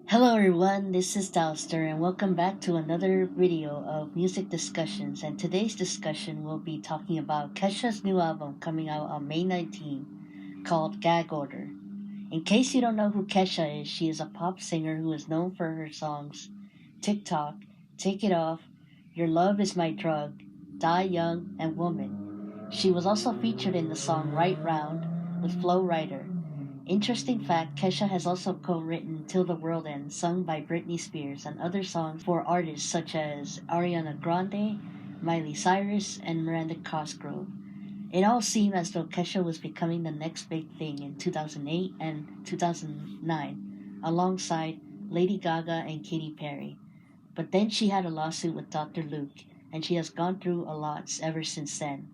Hello everyone, this is Dalster and welcome back to another video of music discussions, and today's discussion will be talking about Kesha's new album coming out on May 19 called Gag Order. In case you don't know who Kesha is, she is a pop singer who is known for her songs TikTok, Take It Off, Your Love Is My Drug, Die Young, and Woman. She was also featured in the song Right Round with Flo Rida. Interesting fact, Kesha has also co-written Till the World Ends, sung by Britney Spears, and other songs for artists such as Ariana Grande, Miley Cyrus, and Miranda Cosgrove. It all seemed as though Kesha was becoming the next big thing in 2008 and 2009, alongside Lady Gaga and Katy Perry. But then she had a lawsuit with Dr. Luke, and she has gone through a lot ever since then,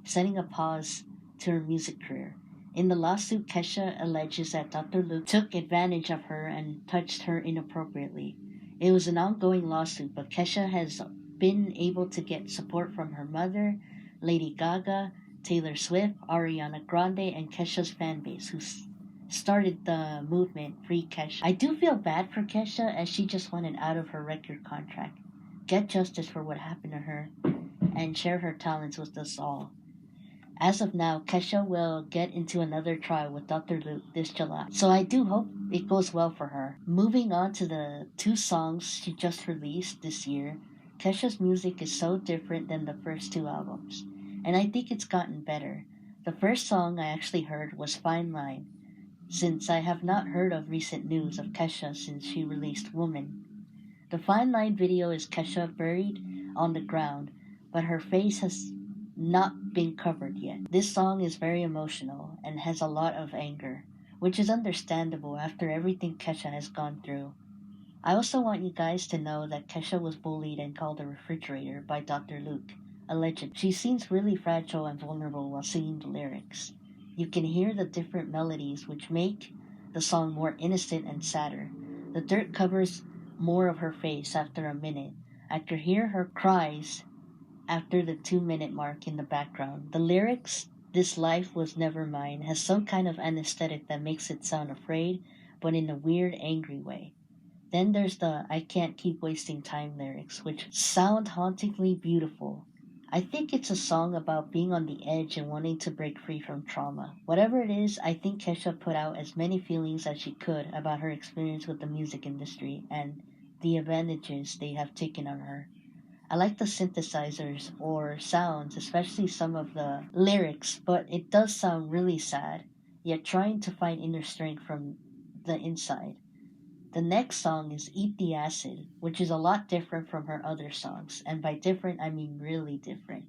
setting a pause to her music career. In the lawsuit, Kesha alleges that Dr. Luke took advantage of her and touched her inappropriately. It was an ongoing lawsuit, but Kesha has been able to get support from her mother, Lady Gaga, Taylor Swift, Ariana Grande, and Kesha's fan base, who started the movement Free Kesha. I do feel bad for Kesha as she just wanted out of her record contract, get justice for what happened to her, and share her talents with us all. As of now, Kesha will get into another trial with Dr. Luke this July, so I do hope it goes well for her. Moving on to the two songs she just released this year, Kesha's music is so different than the first two albums, and I think it's gotten better. The first song I actually heard was Fine Line, since I have not heard of recent news of Kesha since she released Woman. The Fine Line video is Kesha buried on the ground, but her face has not been covered yet. This song is very emotional and has a lot of anger, which is understandable after everything Kesha has gone through. I also want you guys to know that Kesha was bullied and called a refrigerator by Dr. Luke, allegedly. She seems really fragile and vulnerable while singing the lyrics. You can hear the different melodies which make the song more innocent and sadder. The dirt covers more of her face after a minute. I could hear her cries after the 2 minute mark in the background. The lyrics, This life was never mine, has some kind of anesthetic that makes it sound afraid, but in a weird, angry way. Then there's the I can't keep wasting time lyrics, which sound hauntingly beautiful. I think it's a song about being on the edge and wanting to break free from trauma. Whatever it is, I think Kesha put out as many feelings as she could about her experience with the music industry and the advantages they have taken on her. I like the synthesizers or sounds, especially some of the lyrics, but it does sound really sad, yet trying to find inner strength from the inside. The next song is Eat the Acid, which is a lot different from her other songs, and by different I mean really different.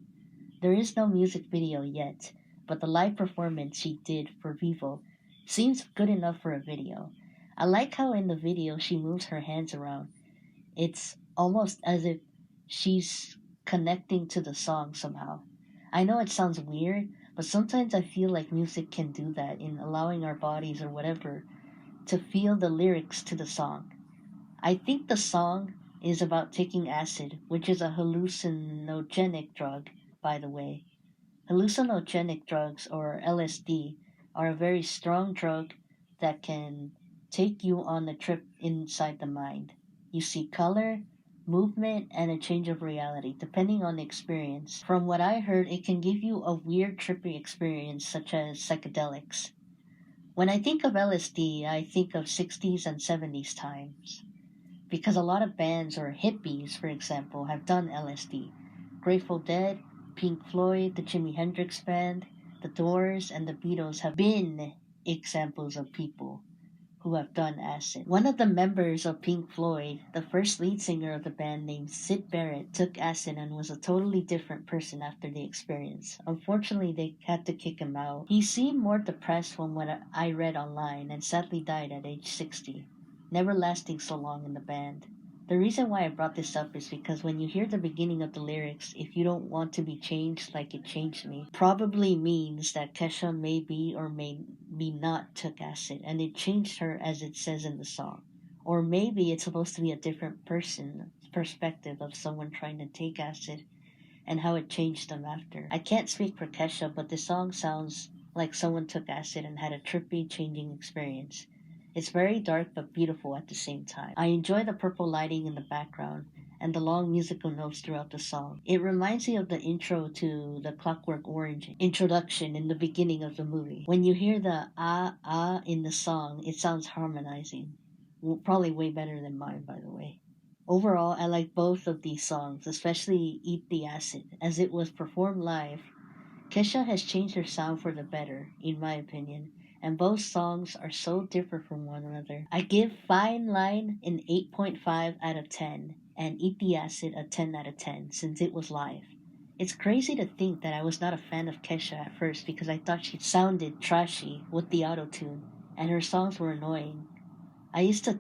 There is no music video yet, but the live performance she did for Vivo seems good enough for a video. I like how in the video she moves her hands around. It's almost as if she's connecting to the song somehow. I know it sounds weird, but sometimes I feel like music can do that in allowing our bodies or whatever to feel the lyrics to the song. I think the song is about taking acid, which is a hallucinogenic drug, by the way. Hallucinogenic drugs, or LSD, are a very strong drug that can take you on a trip inside the mind. You see color, movement, and a change of reality, depending on the experience. From what I heard, it can give you a weird, trippy experience, such as psychedelics. When I think of LSD, I think of 60s and 70s times, because a lot of bands or hippies, for example, have done LSD. Grateful Dead, Pink Floyd, the Jimi Hendrix Band, The Doors, and the Beatles have been examples of people who have done acid. One of the members of Pink Floyd, the first lead singer of the band named Syd Barrett, took acid and was a totally different person after the experience. Unfortunately, they had to kick him out. He seemed more depressed from what I read online and sadly died at age 60, never lasting so long in the band. The reason why I brought this up is because when you hear the beginning of the lyrics, if you don't want to be changed like it changed me, probably means that Kesha may be or may be not took acid and it changed her as it says in the song. Or maybe it's supposed to be a different person perspective of someone trying to take acid and how it changed them after. I can't speak for Kesha, but the song sounds like someone took acid and had a trippy changing experience. It's very dark but beautiful at the same time. I enjoy the purple lighting in the background and the long musical notes throughout the song. It reminds me of the intro to the Clockwork Orange introduction in the beginning of the movie. When you hear the ah ah in the song, it sounds harmonizing. Probably way better than mine, by the way. Overall, I like both of these songs, especially Eat the Acid, as it was performed live. Kesha has changed her sound for the better, in my opinion, and both songs are so different from one another. I give Fine Line an 8.5 out of 10 and Eat the Acid a 10 out of 10 since it was live. It's crazy to think that I was not a fan of Kesha at first because I thought she sounded trashy with the auto tune and her songs were annoying. I used to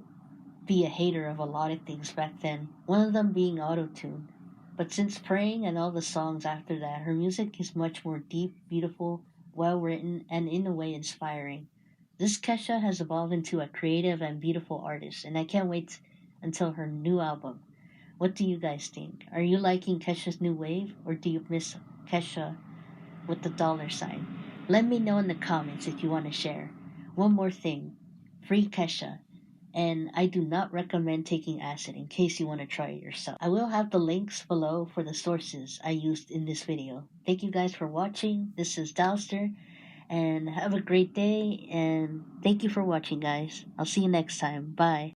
be a hater of a lot of things back then, one of them being auto tune. But since Praying and all the songs after that, her music is much more deep, beautiful, well written, and in a way inspiring. This Kesha has evolved into a creative and beautiful artist, and I can't wait until her new album. What do you guys think? Are you liking Kesha's new wave, or do you miss Kesha with the dollar sign? Let me know in the comments if you want to share. One more thing, free Kesha, and I do not recommend taking acid in case you want to try it yourself. I will have the links below for the sources I used in this video. Thank you guys for watching. This is Dalster, and have a great day, and thank you for watching, guys. I'll see you next time. Bye.